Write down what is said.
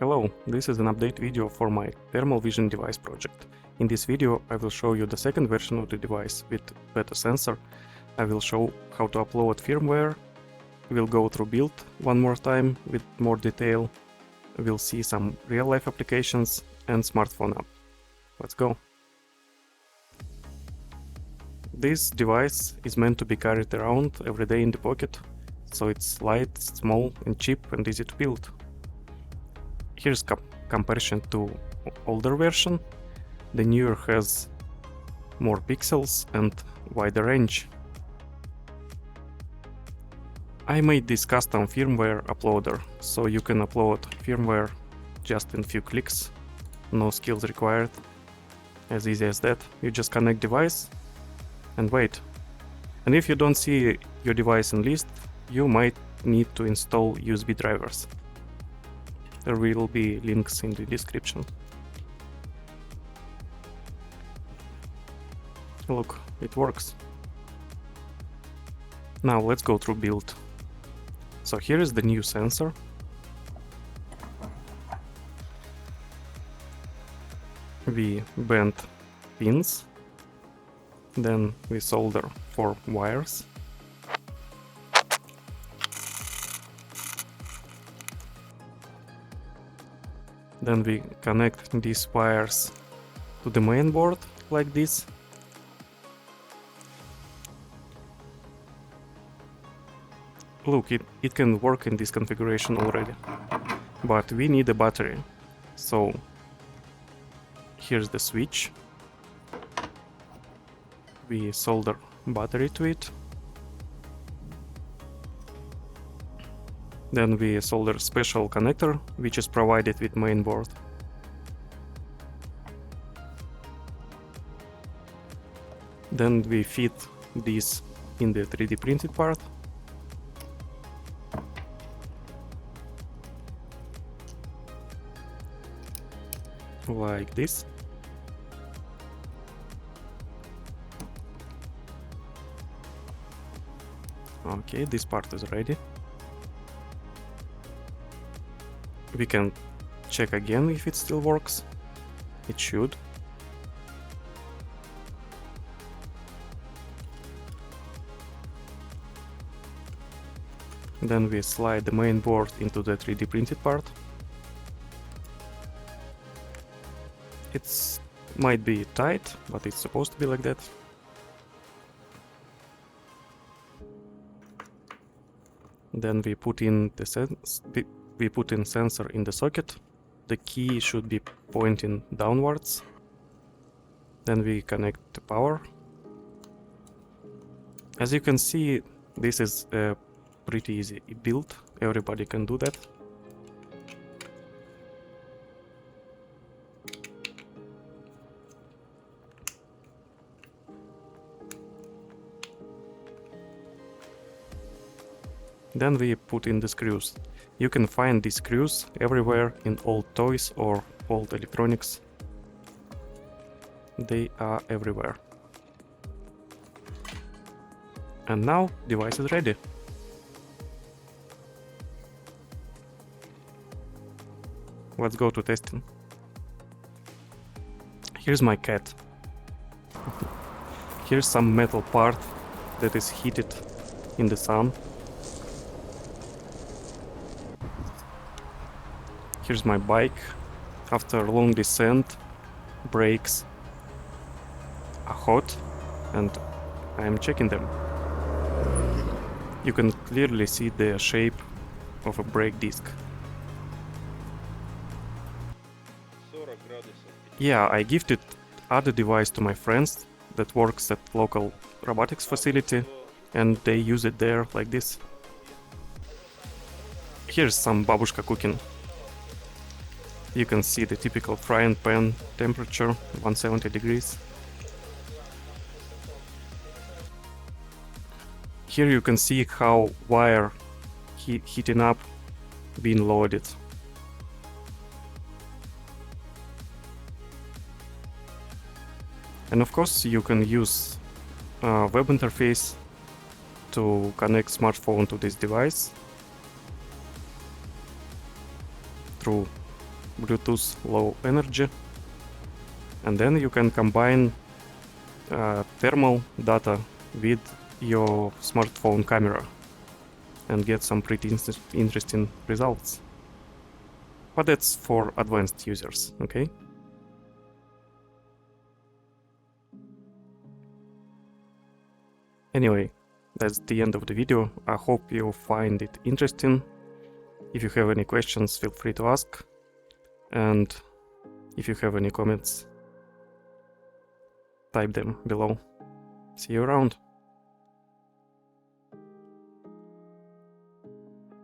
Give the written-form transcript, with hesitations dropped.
Hello, this is an update video for my thermal vision device project. In this video I will show you the second version of the device with better sensor. I will show how to upload firmware. We'll go through build one more time with more detail. We'll see some real-life applications and smartphone app. Let's go. This device is meant to be carried around every day in the pocket, so it's light, small and cheap and easy to build. Here's comparison to older version. The newer has more pixels and wider range. I made this custom firmware uploader, so you can upload firmware just in few clicks, no skills required, as easy as that. You just connect device and wait. And if you don't see your device in list, you might need to install USB drivers. There will be links in the description. Look, it works. Now let's go through build. So here is the new sensor. We bend pins, then we solder 4 wires. Then we connect these wires to the main board like this. Look, it can work in this configuration already, but we need a battery. So here's the switch. We solder battery to it. Then we solder special connector, which is provided with Mainboard. Then we fit this in the 3D printed part. Like this. Okay, this part is ready. We can check again if it still works. It should. Then we slide the main board into the 3D printed part. It might be tight, but it's supposed to be like that. Then we put in the sensor in the socket. The key should be pointing downwards. Then we connect the power. As you can see, this is a pretty easy build. Everybody can do that. Then we put in the screws. You can find these screws everywhere in old toys or old electronics. They are everywhere. And now device is ready. Let's go to testing. Here's my cat. Here's some metal part that is heated in the sun. Here's my bike. After a long descent, brakes are hot and I'm checking them. You can clearly see the shape of a brake disc. Yeah, I gifted other device to my friends that works at local robotics facility and they use it there like this. Here's some babushka cooking. You can see the typical frying pan temperature, 170 degrees. Here you can see how wire heating up being loaded. And of course you can use web interface to connect smartphone to this device through Bluetooth Low Energy, and then you can combine thermal data with your smartphone camera and get some pretty interesting results. But that's for advanced users, okay? Anyway, that's the end of the video. I hope you find it interesting. If you have any questions, feel free to ask. And if you have any comments, type them below. See you around.